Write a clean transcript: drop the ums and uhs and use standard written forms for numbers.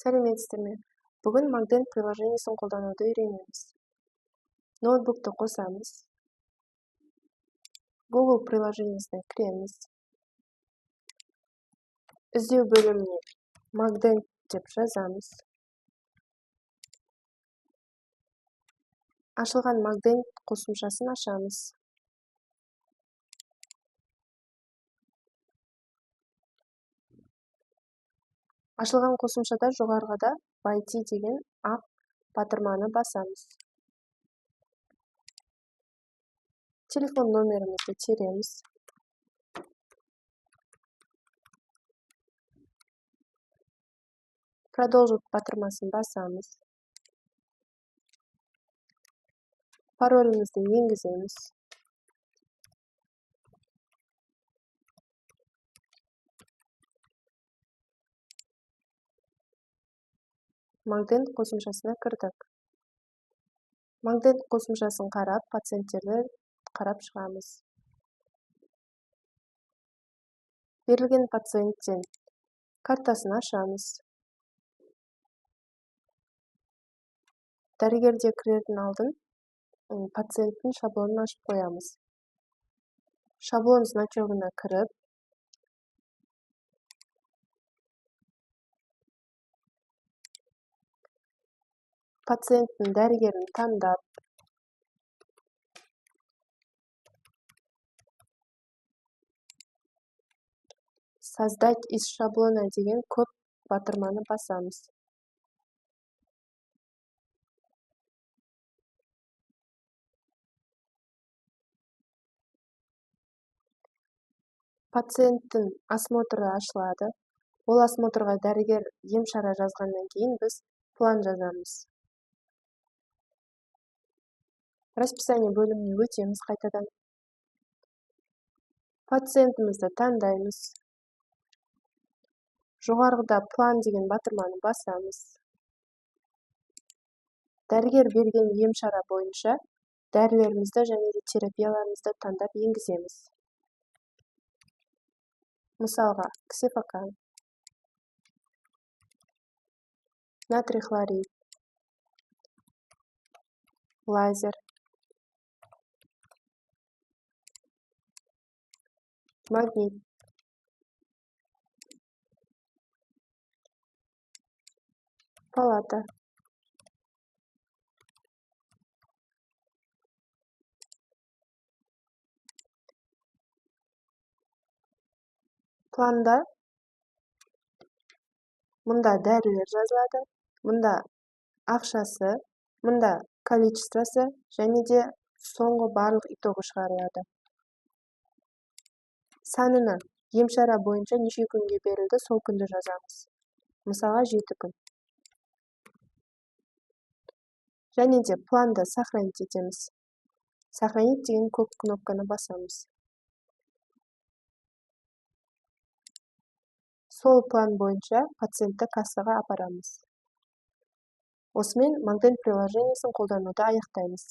Сәлеметсіздер ме? Бүгін Magden приложениесін қолдануды үйренеміз. Ноутбукты қосамыз. Google приложениесіне кіреміз. Іздеу бөліміне Magden деп жазамыз. Ашылған Magden қосымшасын ашамыз. Ашылған қосымшада жоғарғада «Войти» деген ақ батырманы басамыз. Телефон номерімізді тереміз. Продолжить батырмасын басамыз. Паролімізді енгіземіз. Magden қосымшасына кірдік. Magden қосымшасын қарап, пациенттерді қарап шығамыз. Берілген пациенттен картасын ашамыз. Дәрігерде кірердің алдын пациенттің шаблонын ашып қоямыз. Шаблон значогына кіріп, пациенттің дәрігерін таңдап, «Создать из шаблона» деген көп батырманы басамыз. Пациенттің осмотры ашылады. Ол осмотрға дәрігер ем-шара жазғаннан кейін біз план жазамыз. Расписание бөліміне өтеміз қайтадан. Пациентімізді таңдаймыз. Жоғарғыда план деген батырманы басамыз. Дәрігер берген ем-шара бойынша дәрілерімізді және терапияларымызды таңдап енгіземіз. Мысалға, ксифокан, натрий хлорид, лазер, магнит, палата. Планда мұнда дәрілер жазылады, мұнда ақшасы, мұнда количествосы және де соңғы барлық итоғы шығарылады. Санына ем-шара бойынша неше күнге берілді, сол күнді жазамыз. Мысалға 7 күн. Және де планды сохранить етеміз. Сохранить деген көк кнопканы басамыз. Сол план бойынша пациентті кассаға апарамыз. Осымен Magden приложениесін қолдануды аяқтаймыз.